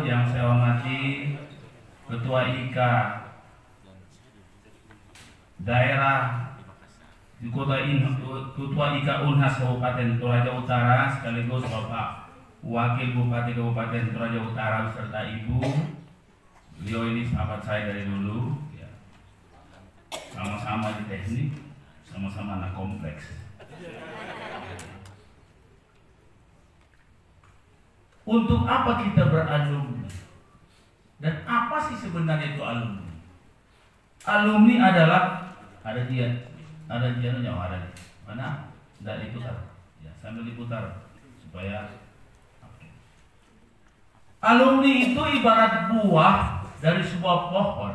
yang saya hormati Ketua IKA Daerah Ketua IKA Unhas Kabupaten Toraja Utara, sekaligus Bapak Wakil Bupati Kabupaten Toraja Utara beserta Ibu. Beliau ini sahabat saya dari dulu, ya. Sama-sama di teknik, sama-sama anak kompleks. Untuk apa kita beralumni? Dan apa sih sebenarnya itu alumni? Alumni adalah ada dia mana? Tidak diputar, ya, sambil diputar supaya. Alumni itu ibarat buah dari sebuah pohon.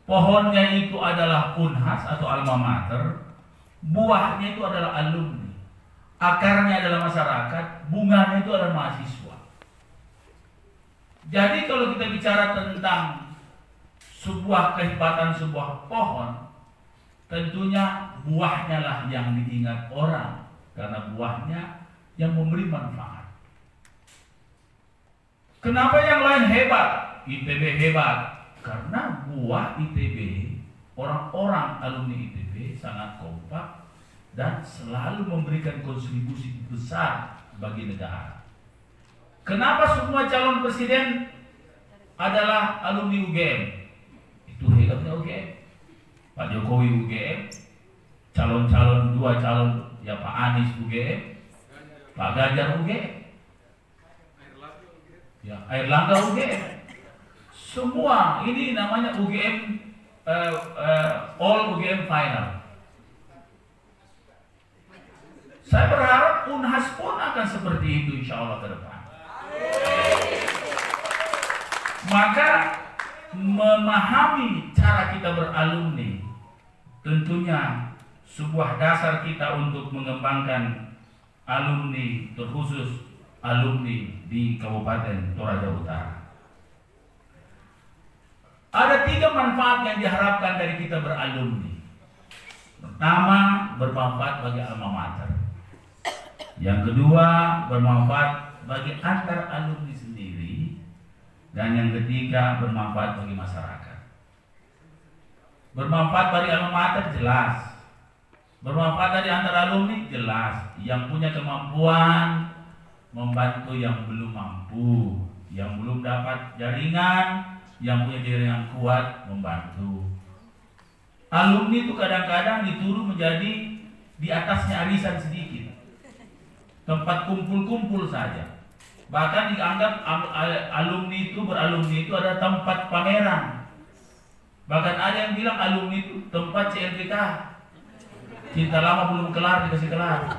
Pohonnya itu adalah Unhas atau alma mater, buahnya itu adalah alumni. Akarnya adalah masyarakat, bunganya itu adalah mahasiswa. Jadi kalau kita bicara tentang sebuah kehebatan sebuah pohon, tentunya buahnya lah yang diingat orang, karena buahnya yang memberi manfaat. Kenapa yang lain hebat? ITB hebat karena buah ITB, orang-orang alumni ITB sangat kompak dan selalu memberikan kontribusi besar bagi negara. Kenapa semua calon presiden adalah alumni UGM? Itu hebatnya UGM. Pak Jokowi UGM, calon-calon dua calon ya Pak Anies UGM, Pak Ganjar UGM, ya Airlangga UGM. Semua ini namanya UGM, all UGM final. Saya berharap Unhas pun akan seperti itu insya Allah ke depan. Maka memahami cara kita beralumni tentunya sebuah dasar kita untuk mengembangkan alumni, terkhusus alumni di Kabupaten Toraja Utara. Ada 3 manfaat yang diharapkan dari kita beralumni. Pertama, bermanfaat bagi alma mater. Yang kedua, bermanfaat bagi antar alumni sendiri. Dan yang ketiga, bermanfaat bagi masyarakat. Bermanfaat bagi alma mater jelas. Bermanfaat dari antar alumni jelas. Yang punya kemampuan membantu yang belum mampu, yang belum dapat jaringan, yang punya jaringan kuat membantu. Alumni itu kadang-kadang dituduh menjadi di atasnya arisan sedikit, tempat kumpul-kumpul saja. Bahkan dianggap alumni itu beralumni itu ada tempat pameran. Bahkan ada yang bilang alumni itu tempat CLBK, cinta lama belum kelar dikasih kelar.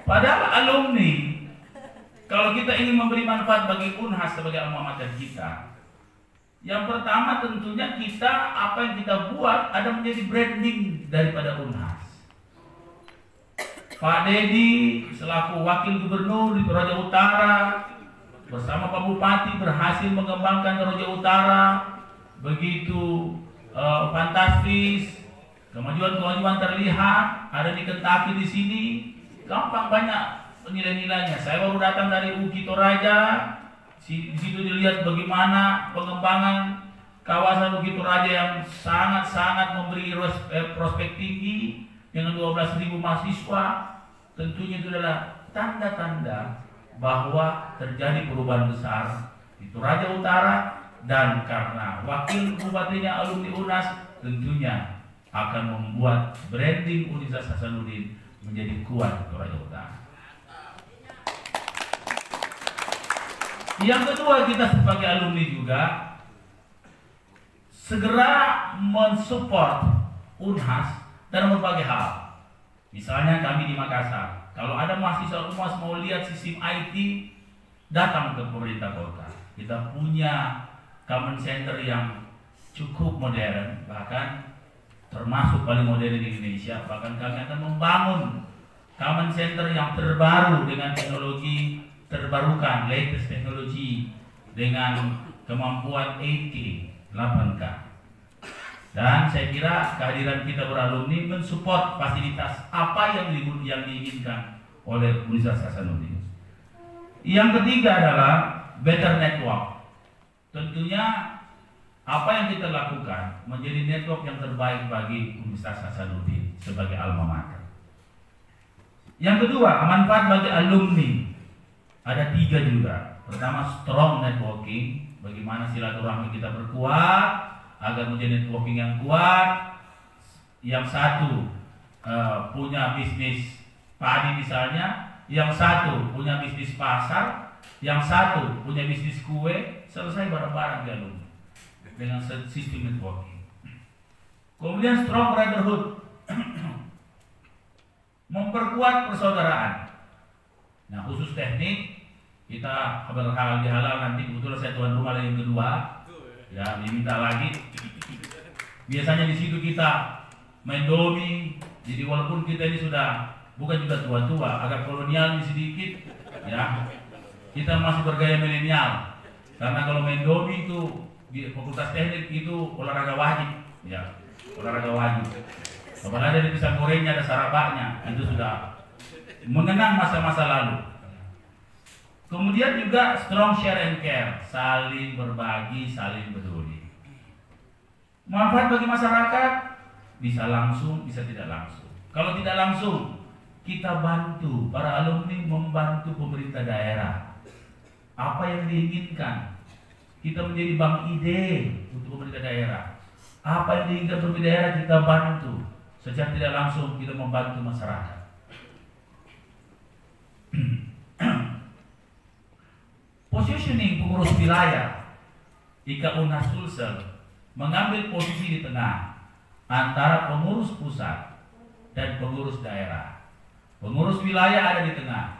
Padahal alumni, kalau kita ingin memberi manfaat bagi Unhas sebagai alma mater kita, yang pertama tentunya kita apa yang kita buat ada menjadi branding daripada Unhas. Pak Dedi selaku wakil gubernur di Toraja Utara bersama Pak Bupati berhasil mengembangkan Toraja Utara begitu fantastis, kemajuan-kemajuan terlihat ada di Kentucky di sini, gampang banyak nilai-nilainya. Saya baru datang dari UGI Toraja, di situ dilihat bagaimana pengembangan kawasan UGI Toraja yang sangat-sangat memberi prospek tinggi dengan 12.000 mahasiswa. Tentunya itu adalah tanda-tanda bahwa terjadi perubahan besar di Toraja Utara, dan karena wakil bupatinya alumni Unas tentunya akan membuat branding Universitas Hasanuddin menjadi kuat di Toraja Utara. Yang kedua, kita sebagai alumni juga segera mensupport Unhas dalam berbagai hal. Misalnya kami di Makassar, kalau ada mahasiswa Unhas mau lihat sistem IT, datang ke pemerintah kota. Kita punya common center yang cukup modern, bahkan termasuk paling modern di Indonesia. Bahkan kami akan membangun common center yang terbaru dengan teknologi terbarukan, latest teknologi dengan kemampuan 8K, 8K. Dan saya kira kehadiran kita beralumni mensupport fasilitas apa yang diinginkan oleh Universitas Hasanuddin. Yang ketiga adalah better network. Tentunya apa yang kita lakukan menjadi network yang terbaik bagi Universitas Hasanuddin sebagai alma mater. Yang kedua, manfaat bagi alumni. Ada 3 juga. Pertama, strong networking. Bagaimana silaturahmi kita berkuat agar menjadi networking yang kuat. Yang satu punya bisnis padi misalnya, yang satu punya bisnis pasar, yang satu punya bisnis kue, selesai bareng-bareng di alumni dengan sistem networking. Kemudian strong brotherhood. Memperkuat persaudaraan. Nah, khusus teknik kita berhalal bihalal nanti, kebetulan saya tuan rumah yang kedua, ya diminta lagi. Biasanya di situ kita main domi, jadi walaupun kita ini sudah bukan juga tua-tua, agak kolonial sedikit, ya kita masih bergaya milenial. Karena kalau main domi itu di fakultas teknik itu olahraga wajib, ya olahraga wajib. Apalagi ada pisang gorengnya, ada sarabaknya, itu sudah mengenang masa-masa lalu. Kemudian juga strong share and care, saling berbagi, saling peduli. Manfaat bagi masyarakat bisa langsung, bisa tidak langsung. Kalau tidak langsung, kita bantu para alumni membantu pemerintah daerah. Apa yang diinginkan? Kita menjadi bank ide untuk pemerintah daerah. Apa yang diinginkan pemerintah daerah kita bantu. Secara tidak langsung kita membantu masyarakat. Positioning pengurus wilayah, IKA Unhas Sulsel mengambil posisi di tengah antara pengurus pusat dan pengurus daerah. Pengurus wilayah ada di tengah,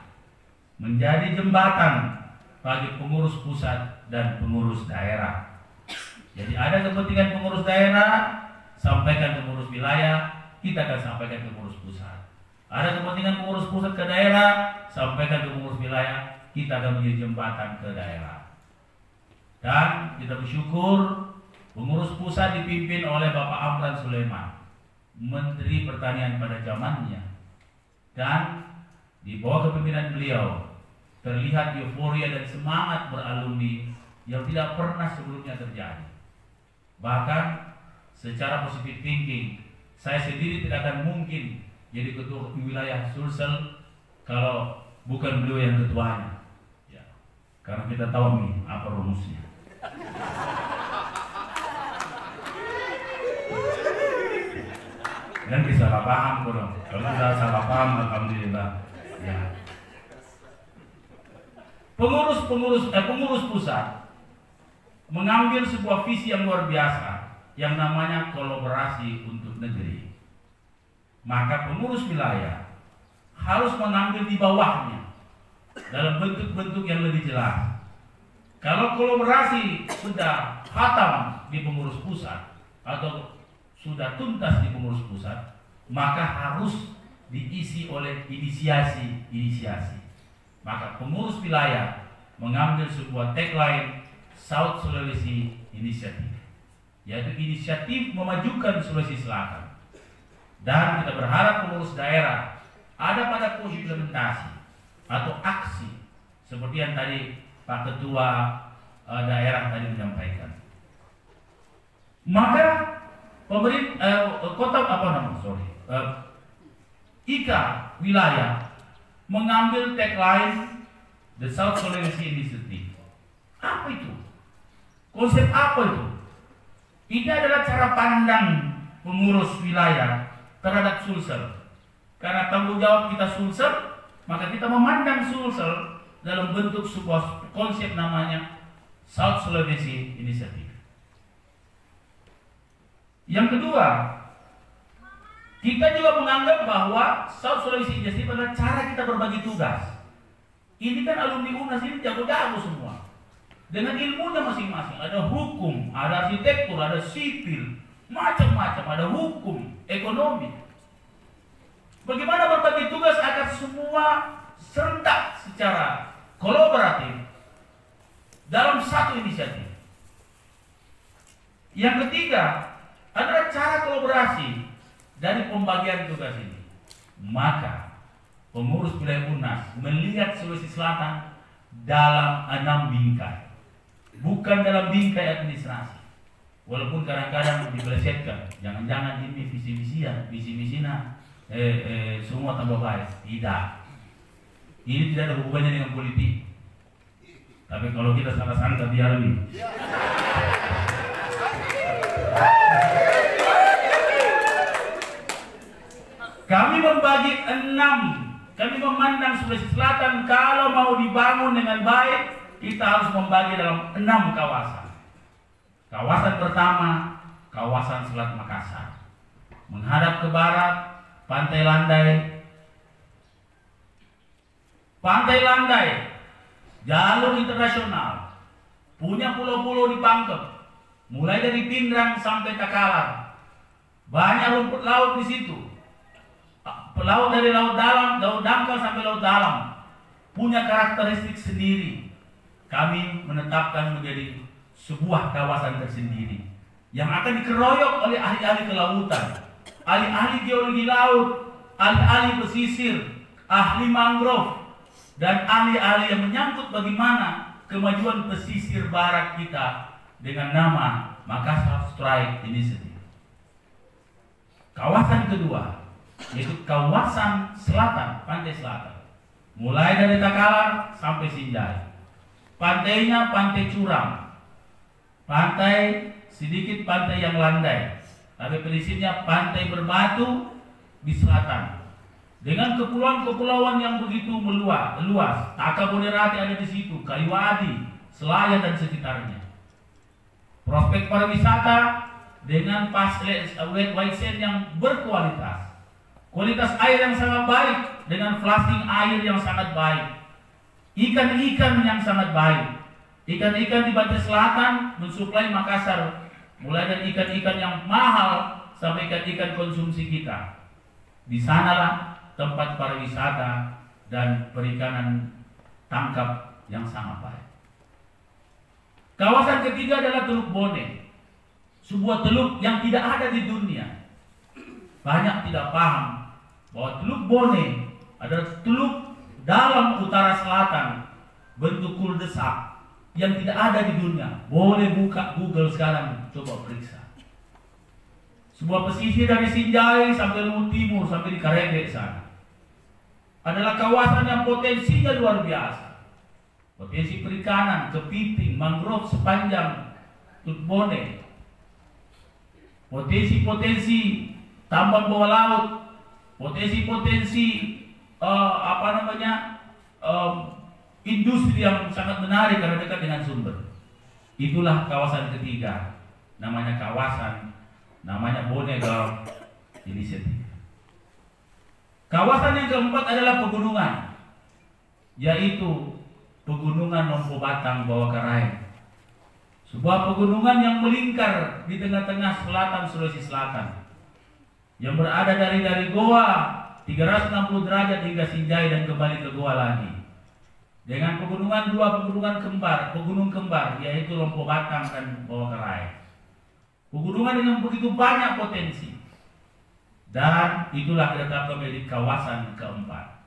menjadi jembatan bagi pengurus pusat dan pengurus daerah. Jadi ada kepentingan pengurus daerah, sampaikan ke pengurus wilayah, kita akan sampaikan ke pengurus pusat. Ada kepentingan pengurus pusat ke daerah, sampaikan ke pengurus wilayah, kita akan menjadi jembatan ke daerah. Dan kita bersyukur pengurus pusat dipimpin oleh Bapak Amran Sulaiman, Menteri Pertanian pada zamannya. Dan di bawah kepemimpinan beliau terlihat euforia dan semangat beralumni yang tidak pernah sebelumnya terjadi. Bahkan secara positive thinking, saya sendiri tidak akan mungkin jadi ketua wilayah Sulsel kalau bukan beliau yang ketuanya. Ya, karena kita tahu nih apa rumusnya. Dan bisa salah paham kalau kita salah paham, alhamdulillah. Ya. Pengurus pusat mengambil sebuah visi yang luar biasa yang namanya kolaborasi untuk negeri. Maka pengurus wilayah harus mengambil di bawahnya dalam bentuk-bentuk yang lebih jelas. Kalau kolaborasi sudah khatam di pengurus pusat atau sudah tuntas di pengurus pusat, maka harus diisi oleh inisiasi. Maka pengurus wilayah mengambil sebuah tagline South Sulawesi Initiative, yaitu inisiatif memajukan Sulawesi Selatan. Dan kita berharap pengurus daerah ada pada posisi implementasi atau aksi seperti yang tadi Pak Ketua daerah tadi menyampaikan. Maka IKA wilayah mengambil tagline The South Sulawesi Initiative. Apa itu? Konsep apa itu? Ini adalah cara pandang pengurus wilayah terhadap Sulsel. Karena tanggung jawab kita Sulsel, maka kita memandang Sulsel dalam bentuk sebuah konsep namanya South Sulawesi Initiative. Yang kedua, kita juga menganggap bahwa South Sulawesi Initiative adalah cara kita berbagi tugas. Ini kan alumni UNHAS ini jago-jago semua, dengan ilmunya masing-masing. Ada hukum, ada arsitektur, ada sipil, macam-macam, ada hukum, ekonomi. Bagaimana berbagi tugas agar semua serentak secara kolaboratif dalam satu inisiatif. Yang ketiga adalah cara kolaborasi dari pembagian tugas ini. Maka pengurus wilayah UNAS melihat Sulawesi Selatan dalam 6 bingkai, bukan dalam bingkai administrasi. Walaupun kadang-kadang dipelesetkan, jangan-jangan ini visi-misinya semua tambah baik. Tidak. Ini tidak ada hubungannya dengan politik. Tapi kalau kita salah sangka biar nih. Kami membagi 6. Kami memandang Sulawesi Selatan kalau mau dibangun dengan baik, kita harus membagi dalam 6 kawasan. Kawasan pertama, kawasan Selat Makassar. Menghadap ke barat, Pantai Landai. Pantai Landai, jalur internasional, punya pulau-pulau di Pangkep, mulai dari Pindrang sampai Takalar. Banyak rumput laut di situ. Laut dari laut dalam, laut dangkal sampai laut dalam, punya karakteristik sendiri. Kami menetapkan menjadi sebuah kawasan tersendiri yang akan dikeroyok oleh ahli-ahli kelautan, ahli-ahli geologi laut, ahli-ahli pesisir, ahli mangrove, dan ahli-ahli yang menyangkut bagaimana kemajuan pesisir barat kita dengan nama Makassar Strike Initiative. Kawasan kedua yaitu kawasan selatan, pantai selatan, mulai dari Takalar sampai Sinjai. Pantainya pantai curam, pantai sedikit pantai yang landai, tapi prinsipnya pantai berbatu di selatan, dengan kepulauan-kepulauan yang begitu luas. Takabonerate ada di situ, Kaliwadi, Selayar dan sekitarnya. Prospek pariwisata dengan white sand yang berkualitas. Kualitas air yang sangat baik dengan flushing air yang sangat baik. Ikan-ikan yang sangat baik. Ikan-ikan di pantai selatan mensuplai Makassar, mulai dari ikan-ikan yang mahal sampai ikan-ikan konsumsi kita. Di sanalah tempat pariwisata dan perikanan tangkap yang sangat baik. Kawasan ketiga adalah Teluk Bone, sebuah teluk yang tidak ada di dunia. Banyak tidak paham bahwa Teluk Bone adalah teluk dalam utara selatan bentuk kuldesak yang tidak ada di dunia. Boleh buka Google sekarang, coba periksa. Sebuah pesisir dari Sinjai sampai Luwu Timur sampai di Karenge sana. Adalah kawasan yang potensinya luar biasa. Potensi perikanan, kepiting, mangrove sepanjang Teluk Bone. Potensi-potensi tambang bawah laut, potensi-potensi industri yang sangat menarik karena dekat dengan sumber. Itulah kawasan ketiga, namanya Bone Gulf Initiative. Kawasan yang keempat adalah pegunungan, yaitu pegunungan Lompo Batang Bawah Karaeng. Sebuah pegunungan yang melingkar di tengah-tengah selatan Sulawesi Selatan, yang berada dari Goa 360 derajat hingga Sinjai dan kembali ke Goa lagi. Dengan dua pegunungan kembar, yaitu Lompo Batang dan Bawah Karaeng. Pegunungan dengan begitu banyak potensi. Dan itulah ditetapkan menjadi kawasan keempat.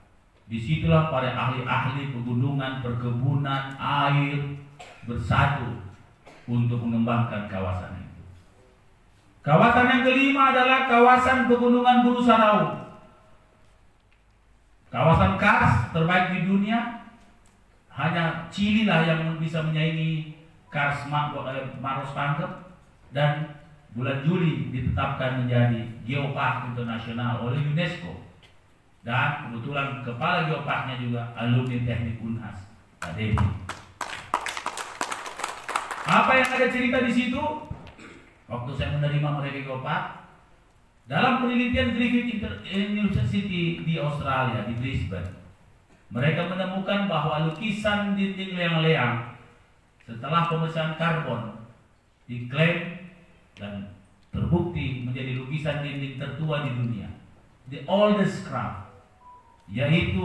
Disitulah para ahli-ahli pegunungan, perkebunan, air bersatu untuk mengembangkan kawasan itu. Kawasan yang kelima adalah kawasan pegunungan Bulu Sarau. Kawasan kars terbaik di dunia. Hanya Chili lah yang bisa menyaingi kars Maros Pangkep. Dan bulan Juli ditetapkan menjadi Geopark Internasional oleh UNESCO. Dan kebetulan kepala Geoparknya juga alumni Teknik UNHAS, Pak Devi. Apa yang ada cerita di situ? Waktu saya menerima mereka Geopark, dalam penelitian Griffith University di Australia, di Brisbane, mereka menemukan bahwa lukisan dinding leang-leang setelah pemeriksaan karbon diklaim dan terbukti menjadi lukisan dinding tertua di dunia, the oldest craft, yaitu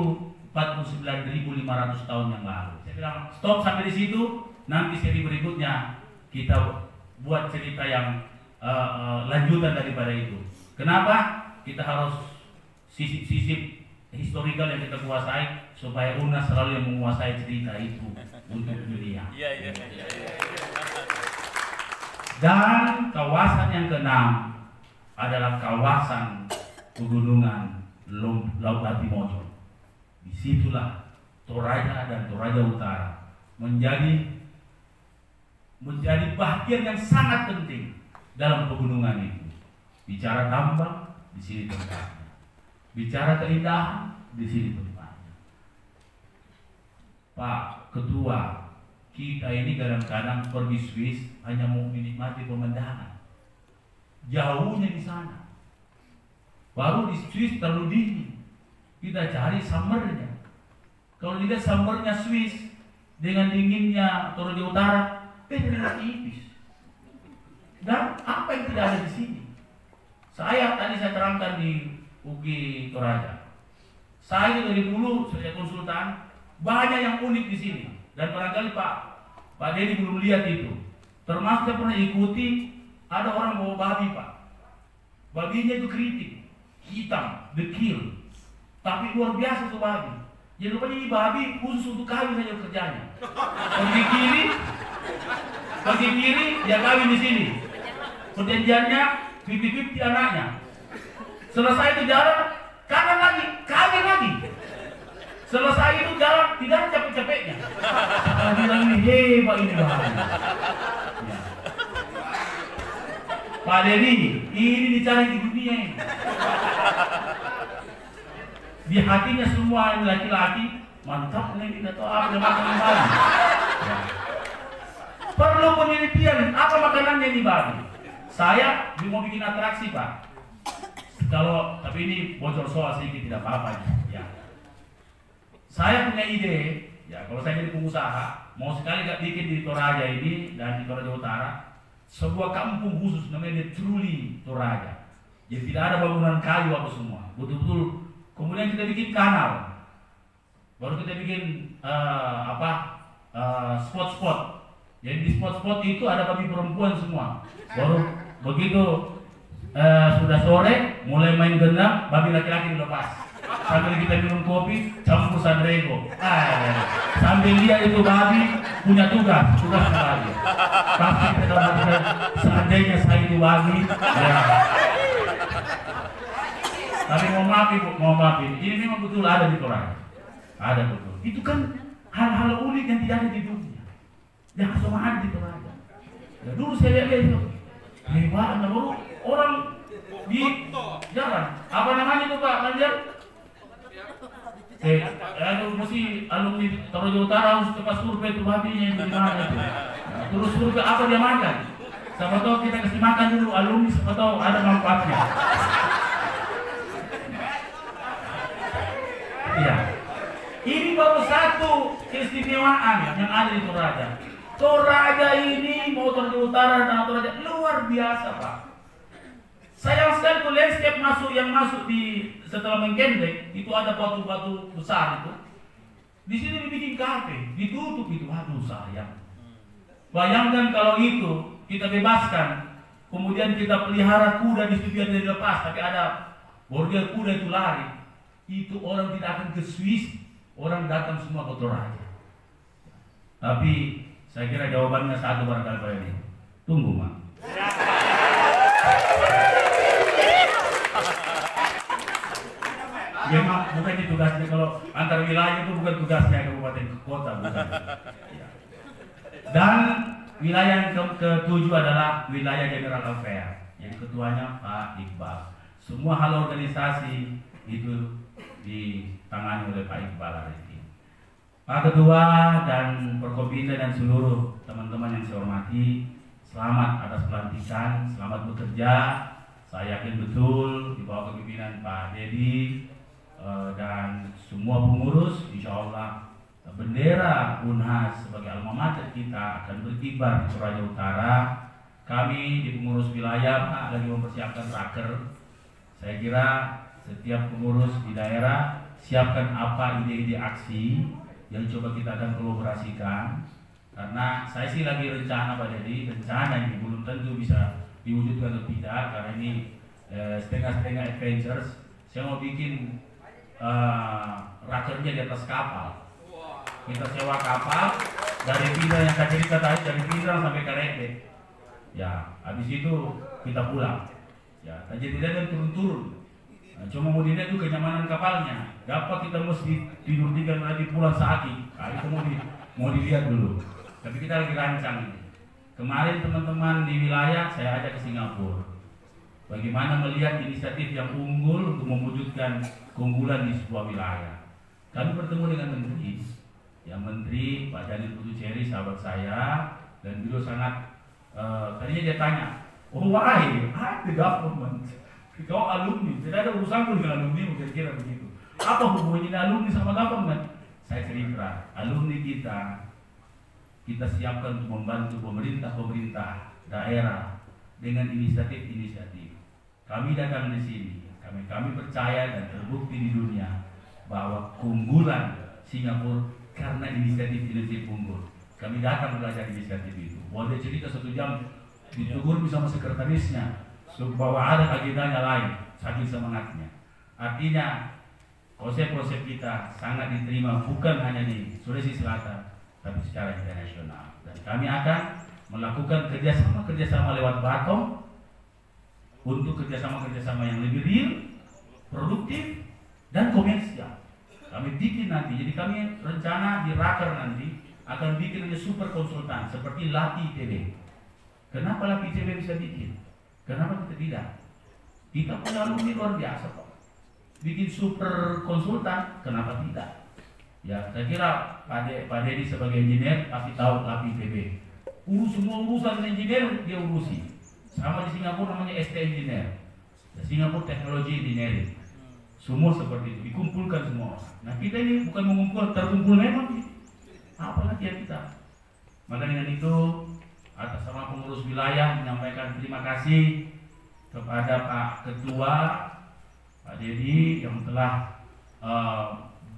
49.500 tahun yang lalu. Saya bilang stop sampai di situ, nanti seri berikutnya kita buat cerita yang lanjutan daripada itu. Kenapa? Kita harus sisip-sisip historical yang kita kuasai, supaya UNAS selalu yang menguasai cerita itu untuk dunia. Dan kawasan yang keenam adalah kawasan pegunungan Laut Latimojong. Disitulah Toraja dan Toraja Utara menjadi bagian yang sangat penting dalam pegunungan itu. Bicara tambang, di sini tempatnya. Bicara keindahan, di sini tempatnya. Pak Ketua, kita ini kadang-kadang pergi Swiss hanya mau menikmati pemandangan. Jauhnya di sana. Baru di Swiss terlalu dingin. Kita cari summernya. Kalau dilihat summernya Swiss dengan dinginnya Toraja Utara, beda tipis. Dan apa yang tidak ada di sini? Tadi saya terangkan di UGI Toraja. Saya dari dulu saya konsultan, banyak yang unik di sini. Dan barangkali Pak Denny belum lihat itu. Termasuk saya pernah ikuti ada orang bawa babi, Pak. Babinya itu keriting, hitam, dekil, tapi luar biasa tuh babi. Jadi rupanya ini babi khusus untuk kawin saja kerjanya. Pergi kiri, dia kawin di sini. Perjanjiannya 50-50 anaknya. Selesai itu jalan, kanan lagi, kawin lagi. Selesai itu jalan, tidak ada capek-capeknya. Saya bilang ini hebat ini babi. Ya. Pak Denny, ini dicari di dunia ini. Di hatinya semua laki-laki, mantap nih, tidak tahu apa yang makan babi. Ya. Perlu penelitian, apa makanannya ini babi. Saya mau bikin atraksi, Pak. Tapi ini bocor soal sedikit, tidak apa-apa ya. Saya punya ide, ya kalau saya jadi pengusaha, mau sekali gak bikin di Toraja ini dan di Toraja Utara sebuah kampung khusus namanya Truly Toraja. Jadi tidak ada bangunan kayu apa semua, betul-betul. Kemudian kita bikin kanal, baru kita bikin spot-spot. Jadi di spot-spot itu ada babi perempuan semua. Baru begitu sudah sore, mulai main gendang, babi laki-laki dilepas. Sambil kita minum kopi, campur sandrego. Sambil lihat itu babi punya tugas babi. Pasti kita mengatakan seandainya saya itu babi. Ya. Tapi mau maaf, ini memang betul ada di Toraja. Ada betul. Itu kan hal-hal unik yang tidak ada di dunia. Yang semua ada di Toraja. Ya, dulu saya lihat itu. Hebat, baru orang di jalan. Apa namanya itu Pak Manjar? Mesti alumni Toraja Utara harus cepat survei itu babinya itu di mana itu. Terus survei apa dia makan. Siapa tahu kita kasih makan dulu alumni, siapa tahu ada manfaatnya. Iya. Ini baru satu keistimewaan yang ada di Toraja. Toraja ini mau Toraja Utara dan Toraja luar biasa, Pak. Sayang sekali tuh landscape yang masuk di setelah Mengkendek itu ada batu-batu besar itu. Di sini dibikin kafe, ditutup itu. Aduh sayang. Bayangkan kalau itu kita bebaskan, kemudian kita pelihara kuda di situ biar dia dilepas, tapi ada border kuda itu lari. Itu orang tidak akan ke Swiss, orang datang semua ke Toraja. Tapi saya kira jawabannya satu barangkali Pak ini. Tunggu, Mak. Ya Mak, bukan itu tugasnya. Kalau antar wilayah itu bukan tugasnya kabupaten ke kota, bukan. Ya. Dan wilayah yang ketujuh adalah wilayah General Affairs, yang ketuanya Pak Iqbal. Semua hal organisasi itu ditangani oleh Pak Iqbal hari ini. Pak Ketua dan Forkopimda dan seluruh teman-teman yang saya hormati, selamat atas pelantikan, selamat bekerja. Saya yakin betul di bawah kepemimpinan Pak Dedi dan semua pengurus, insya Allah bendera UNHAS sebagai alma mater kita akan berkibar di Toraja Utara. Kami di pengurus wilayah Pak lagi mempersiapkan raker. Saya kira setiap pengurus di daerah siapkan apa ide-ide aksi yang coba kita akan kolaborasikan. Karena saya sih lagi rencana Pak Dedi, rencana ini belum tentu bisa diwujudkan atau tidak, karena ini setengah-setengah adventures. Saya mau bikin rakernya di atas kapal. Kita sewa kapal dari Pindrang yang saya cerita tadi, dari Pindrang sampai Karete. Ya, habis itu kita pulang. Ya, jadi tidak ada turun-turun. Nah, cuma mau dilihat tuh kenyamanan kapalnya. Dapat kita mesti tidur 3 kali pulang sehari. Nah, itu mau dilihat dulu. Tapi kita lagi rancang ini. Kemarin teman-teman di wilayah saya ajak ke Singapura. Bagaimana melihat inisiatif yang unggul untuk mewujudkan keunggulan di sebuah wilayah. Kami bertemu dengan Menteri. Ya, Menteri Pak Daniel Puthucheary, sahabat saya, dan beliau sangat tadinya dia tanya, oh why the government? Kau alumni, tidak ada urusan dengan alumni, kira-kira begitu. Apa hubungannya alumni sama government? Saya cerita, alumni kita siapkan untuk membantu pemerintah daerah dengan inisiatif-inisiatif. Kami datang di sini, kami percaya dan terbukti di dunia bahwa keunggulan Singapura karena inisiatif unggul. Kami datang belajar inisiatif itu. Dia cerita 1 jam ditegur sama sekretarisnya bahwa ada agendanya lain, saking semangatnya. Artinya konsep-konsep kita sangat diterima bukan hanya di Sulawesi Selatan, tapi secara internasional. Dan kami akan melakukan kerjasama lewat Batom untuk kerjasama yang lebih real, produktif, dan komersial. Kami bikin nanti, jadi kami rencana di Raker nanti akan bikin super konsultan seperti LAPI ITB. Kenapa LAPI ITB bisa bikin? Kenapa kita tidak? Kita punya alumni luar biasa kok. Bikin super konsultan, kenapa tidak? Ya, saya kira Pak Dedi sebagai engineer pasti tahu LAPI ITB. Semua urusan engineer dia urusi. Sama di Singapura namanya ST Engineer, Singapore Technology Engineering. Semua seperti itu, dikumpulkan semua. Nah, kita ini bukan mengumpul, terkumpul memang. Apalagi yang kita. Maka dengan itu, atas nama pengurus wilayah menyampaikan terima kasih kepada Pak Ketua, Pak Dedi yang telah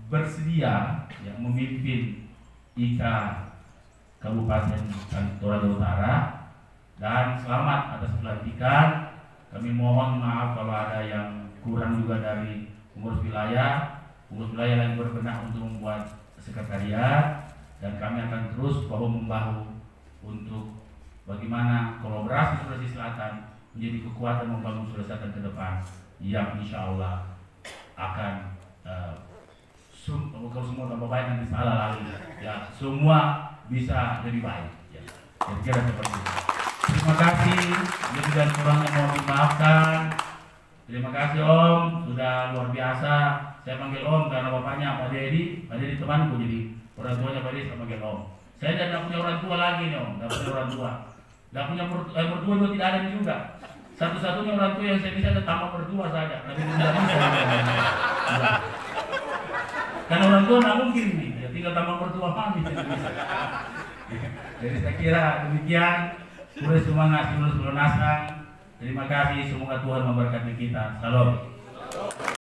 bersedia yang memimpin IKA Kabupaten Toraja Utara, dan selamat atas pelantikan. Kami mohon maaf kalau ada yang kurang juga dari pengurus wilayah yang berbenah untuk membuat sekretariat, dan kami akan terus bahu-membahu untuk bagaimana kolaborasi Sulawesi Selatan menjadi kekuatan membangun Sulawesi Selatan ke depan yang insya Allah akan kalau semua tambah baik nanti salah lagi ya, semua bisa lebih baik ya. Kira-kira seperti itu. Terima kasih, lebih dan kurangnya mohon dimaafkan. Terima kasih Om, sudah luar biasa. Saya panggil Om karena bapaknya Pak Dedi temanku, jadi orang tuanya Pak Dedi saya panggil Om. Saya tidak punya orang tua lagi nih Om, tidak punya orang tua. Tidak punya mertua juga tidak ada juga. Satu-satunya orang tua yang saya bisa ada tambah mertua saja. Tapi tidak bisa. Karena orang tua tidak mungkin nih, ya tinggal tambah mertua kami. Jadi saya kira demikian. Terus semangat, terus pelunasan. Terima kasih, semoga Tuhan memberkati kita. Salam.